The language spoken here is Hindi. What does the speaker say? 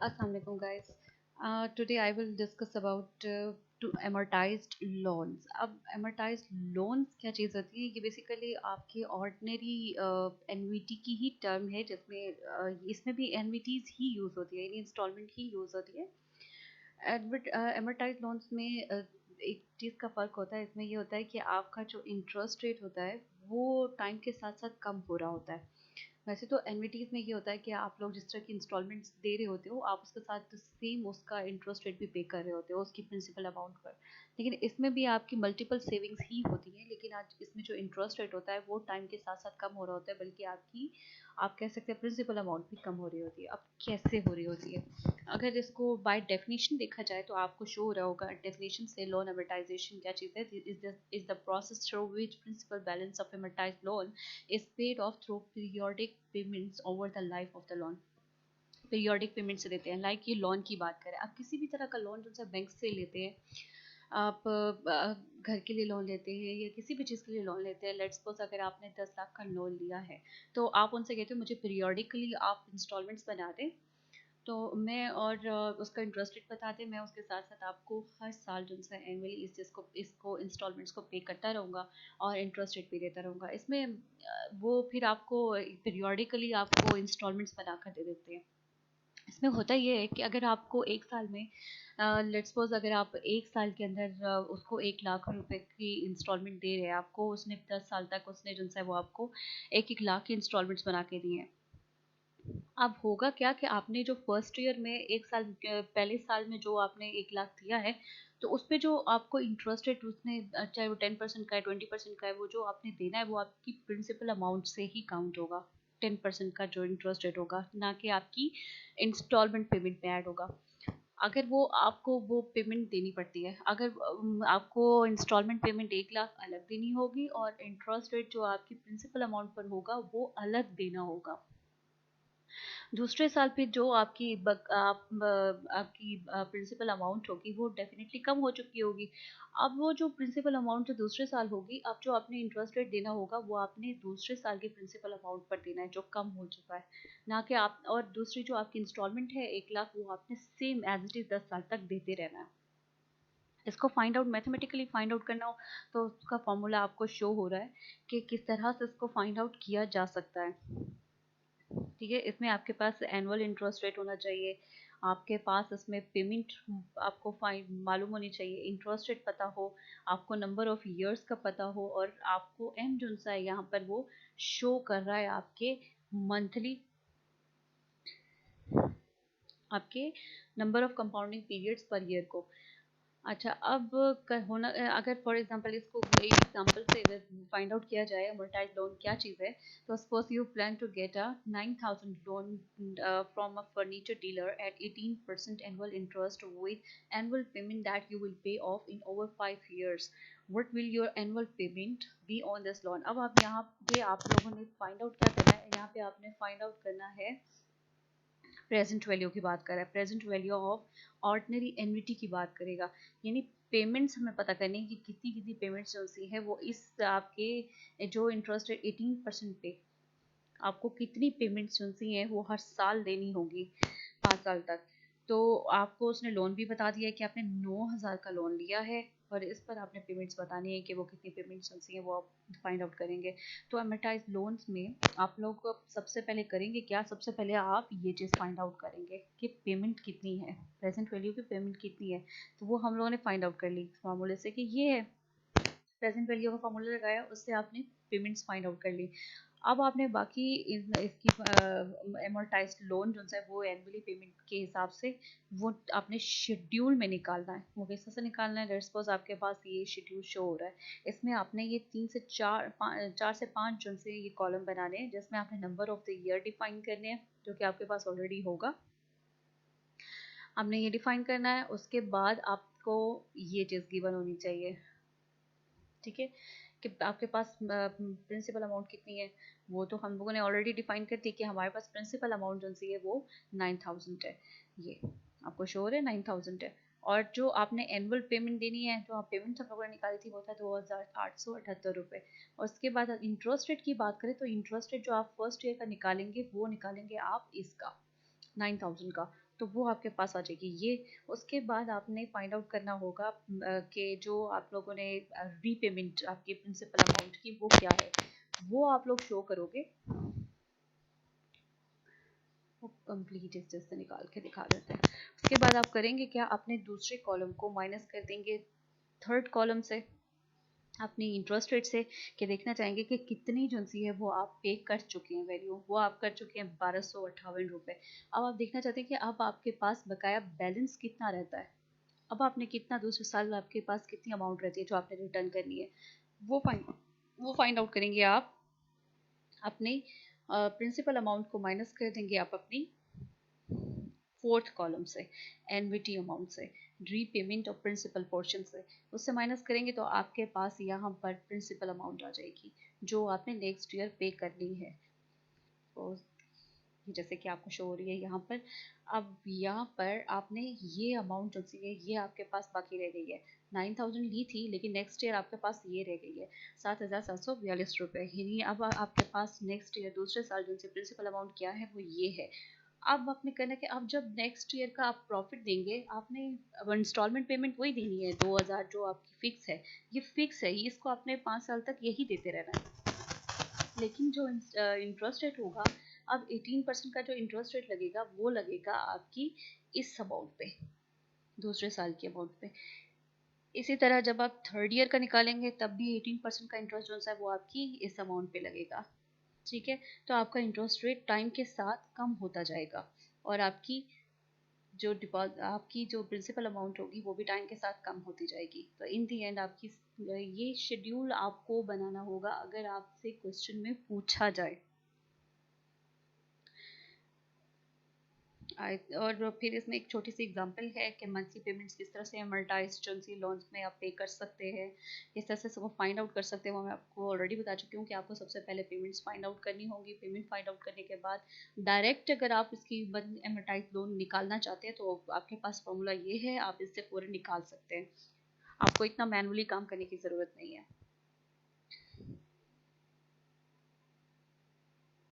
Assalamualaikum guys. Today I will discuss about to amortized loans. अब amortized loans क्या चीज़ होती है? ये बेसिकली आपके ordinary annuity की ही टर्म है जिसमें इसमें भी annuities ही यूज़ होती है यानी इंस्टॉलमेंट ही यूज़ होती है। amortized loans में एक चीज़ का फ़र्क होता है, इसमें ये होता है कि आपका जो इंटरेस्ट रेट होता है वो टाइम के साथ साथ कम हो रहा होता है। वैसे तो एनविटीज़ में ये होता है कि आप लोग जिस तरह की इंस्टॉलमेंट्स दे रहे होते हो आप उसके साथ सेम उसका इंटरेस्ट रेट भी पे कर रहे होते हो उसकी प्रिंसिपल अमाउंट पर। लेकिन इसमें भी आपकी मल्टीपल सेविंग्स ही होती हैं, लेकिन आज इसमें जो इंटरेस्ट रेट होता है वो टाइम के साथ साथ कम हो रहा होता है, बल्कि आपकी आप कह सकते हैं प्रिंसिपल अमाउंट भी कम हो रही होती है। अब कैसे हो रही होती है? अगर इसको बाय डेफिनेशन देखा जाए तो आपको शो हो रहा होगा डेफिनेशन से लोन अमोर्टाइजेशन क्या चीज़ है। Is the process through which principle balance of amortized loan is paid off through periodic payments over the life of the loan। Periodic payments देते हैं, लाइक ये लोन की बात करें, आप किसी भी तरह का लोन जो बैंक से लेते हैं, आप घर के लिए लोन लेते हैं या किसी भी चीज़ के लिए लोन लेते हैं। लेट्स सपोज अगर आपने 10 लाख का लोन लिया है तो आप उनसे कहते हो मुझे पीरियोडिकली आप इंस्टॉलमेंट्स बना दें, तो मैं और उसका इंटरेस्ट रेट बता दें, मैं उसके साथ साथ आपको हर साल जो सा एनुअली इस चीज़ को इसको इंस्टॉलमेंट्स को पे करता रहूँगा और इंटरेस्ट रेट भी देता रहूँगा। इसमें वो फिर आपको पीरियोडिकली आपको इंस्टॉलमेंट्स बना कर दे देते हैं। इसमें होता ये है कि अगर आपको एक साल में लेट्स सपोज अगर आप एक साल के अंदर उसको 1 लाख रुपए की इंस्टॉलमेंट दे रहे हैं, आपको उसने 10 साल तक उसने जो है वो आपको 1 1 लाख की इंस्टॉलमेंट्स बना के दिए हैं। अब होगा क्या कि आपने जो फर्स्ट ईयर में एक साल पहले साल में जो आपने 1 लाख दिया है, तो उस पे जो आपको इंटरेस्ट रेट उसने चाहे वो 10% का है 20% का है, वो जो आपने देना है वो आपकी प्रिंसिपल अमाउंट से ही काउंट होगा। 10% का जो इंटरेस्ट रेट होगा ना कि आपकी इंस्टॉलमेंट पेमेंट में ऐड होगा। अगर वो आपको वो पेमेंट देनी पड़ती है, अगर आपको इंस्टॉलमेंट पेमेंट 1 लाख अलग देनी होगी और इंटरेस्ट रेट जो आपकी प्रिंसिपल अमाउंट पर होगा वो अलग देना होगा। दूसरे साल पे जो आपकी प्रिंसिपल अमाउंट होगी वो डेफिनेटली कम हो चुकी होगी। अब वो जो प्रिंसिपल अमाउंट जो दूसरे साल होगी, अब जो आपने इंटरेस्ट रेट देना होगा वो आपने दूसरे साल के प्रिंसिपल अमाउंट पर देना है जो कम हो चुका है, ना कि आप। और दूसरी जो आपकी इंस्टॉलमेंट है 1 लाख, वो आपने सेम एज इट इज़ 10 साल तक देते रहना है। इसको find out mathematically find out करना हो तो उसका फॉर्मूला आपको शो हो रहा है कि किस तरह से इसको फाइंड आउट किया जा सकता है। ठीक है, इसमें आपके पास एनुअल इंटरेस्ट रेट होना चाहिए, आपके पास इसमें पेमेंट आपको फाइन मालूम होनी चाहिए, इंटरेस्ट रेट पता हो, आपको नंबर ऑफ इयर्स का पता हो, और आपको एम जो सा है यहाँ पर वो शो कर रहा है आपके मंथली, आपके number of compounding periods per year को। अच्छा, अब होना अगर फॉर एग्जांपल इसको एक एग्जांपल से अगर फाइंड आउट किया जाए अमोर्टाइज लोन क्या चीज़ है, तो suppose you plan to get a 9,000 loan from a furniture dealer at 18% annual interest with annual payment that you will pay off in over 5 years। What will your annual payment be on this loan? अब आप यहाँ पे आप लोगों ने फाइंड आउट क्या करना है, यहाँ पे आपने फाइंड आउट करना है प्रेजेंट वैल्यू की बात कर रहा है, present value of ordinary annuity की बात करेगा। यानी पेमेंट्स हमें पता करनी है कि कितनी कितनी पेमेंट्स जो सी है वो इस आपके जो इंटरेस्ट है 18% पे आपको कितनी पेमेंट्स जो सी हैं वो हर साल देनी होगी 5 साल तक। तो आपको उसने लोन भी बता दिया है कि आपने 9,000 का लोन लिया है और इस पर आपने पेमेंट्स बतानी है कि वो कितनी पेमेंट्स जो सी हैं वो आप फाइंड आउट करेंगे। तो अमोर्टाइज लोन्स में आप लोग सबसे पहले करेंगे क्या, सबसे पहले आप ये चीज़ फाइंड आउट करेंगे कि पेमेंट कितनी है, प्रेजेंट वैल्यू की पेमेंट कितनी है। तो वो हम लोगों ने फाइंड आउट कर ली फार्मूले से कि ये है, प्रेजेंट वैल्यू का फार्मूला लगाया, उससे आपने पेमेंट्स फाइंड आउट कर ली। अब आपने बाकी इसकी एमोर्टाइज्ड लोन जो है वो एनुअली पेमेंट के हिसाब से वो आपने शेड्यूल में निकालना है। वो कैसे से निकालना है, लेट्स सपोज आपके पास ये शेड्यूल शो हो रहा है, इसमें आपने ये 3 से 4 4 से 5 जो से ये कॉलम बनाने हैं जिसमें आपने number of the year define करने हैं जो कि आपके पास ऑलरेडी होगा। आपने ये डिफाइन करना है, उसके बाद आपको ये चीज़ गिवन होनी चाहिए। ठीक है, कि आपके पास प्रिंसिपल अमाउंट कितनी है, वो तो हम लोगों ने ऑलरेडी डिफाइन कर दी कि हमारे पास प्रिंसिपल अमाउंट जो सी है वो 9,000 है। ये आपको श्योर है 9,000 है। और जो आपने एनुअल पेमेंट देनी है, जो आप पेमेंट हम लोगों ने निकाली थी वो था 2,878 रुपये। और उसके बाद इंटरेस्ट रेट की बात करें तो इंटरेस्ट रेट जो आप फर्स्ट ईयर का निकालेंगे वो निकालेंगे आप इसका 9,000 का, तो वो आपके पास आ जाएगी ये। उसके बाद आपने फाइंड आउट करना होगा कि जो आप लोगों ने रीपेमेंट आपकी प्रिंसिपल अमाउंट की वो क्या है, वो आप लोग शो करोगे। वो कंप्लीट स्टेज से निकाल के दिखा देते हैं। उसके बाद आप करेंगे क्या, अपने दूसरे कॉलम को माइनस कर देंगे थर्ड कॉलम से, अपनी इंटरेस्ट रेट से, कि देखना चाहेंगे कि कितनी जो सी है वो आप पे कर चुके हैं, वैल्यू वो आप कर चुके हैं 1258 रुपये। अब आप देखना चाहते हैं कि अब आपके पास बकाया बैलेंस कितना रहता है, अब आपने कितना दूसरे साल आपके पास कितनी अमाउंट रहती है जो आपने रिटर्न करनी है, वो फाइंड वो फाइंड आउट करेंगे आप अपने प्रिंसिपल अमाउंट को माइनस कर देंगे आप अपनी फोर्थ कॉलम से, एनविटी अमाउंट से, रीपेमेंट ऑफ प्रिंसिपल पोर्शन से, उससे माइनस करेंगे तो आपके पास यहाँ पर प्रिंसिपल अमाउंट आ जाएगी जो आपने नेक्स्ट ईयर पे करनी है। तो जैसे कि आपको शो हो रही है यहाँ पर, अब यहाँ पर आपने ये अमाउंट जो सी है ये आपके पास बाकी रह गई है, 9000 ली थी लेकिन नेक्स्ट ईयर आपके पास ये रह गई है 7742 रुपये, यानी अब आपके पास नेक्स्ट ईयर दूसरे साल जो सी प्रिंसिपल अमाउंट क्या है वो ये है। अब आपने करना कि अब जब नेक्स्ट ईयर का आप प्रॉफिट देंगे, आपने अब इंस्टॉलमेंट पेमेंट वही देनी है 2000 जो आपकी फिक्स है, ये फिक्स है, इसको आपने 5 साल तक यही देते रहना है। लेकिन जो इंटरेस्ट रेट होगा, अब 18% का जो इंटरेस्ट रेट लगेगा वो लगेगा आपकी इस अमाउंट पे, दूसरे साल की अमाउंट पे। इसी तरह जब आप थर्ड ईयर का निकालेंगे तब भी 18% का इंटरेस्ट जो है वो आपकी इस अमाउंट पे लगेगा। ठीक है, तो आपका इंटरेस्ट रेट टाइम के साथ कम होता जाएगा और आपकी जो डिपॉजिट आपकी जो प्रिंसिपल अमाउंट होगी वो भी टाइम के साथ कम होती जाएगी। तो इन दी एंड आपकी ये शेड्यूल आपको बनाना होगा अगर आपसे क्वेश्चन में पूछा जाए। और फिर इसमें एक छोटी सी एग्जांपल है कि मंथली पेमेंट्स किस तरह से अमर्टाइज जो सी लोन्स में आप पे कर सकते हैं, किस तरह से सबको फाइंड आउट कर सकते हैं, वो मैं आपको ऑलरेडी बता चुकी हूँ कि आपको सबसे पहले पेमेंट्स फाइंड आउट करनी होगी। पेमेंट फाइंड आउट करने के बाद डायरेक्ट अगर आप इसकी अमर्टाइज लोन निकालना चाहते हैं तो आपके पास फॉर्मूला ये है, आप इससे पूरे निकाल सकते हैं, आपको इतना मैनुअली काम करने की ज़रूरत नहीं है।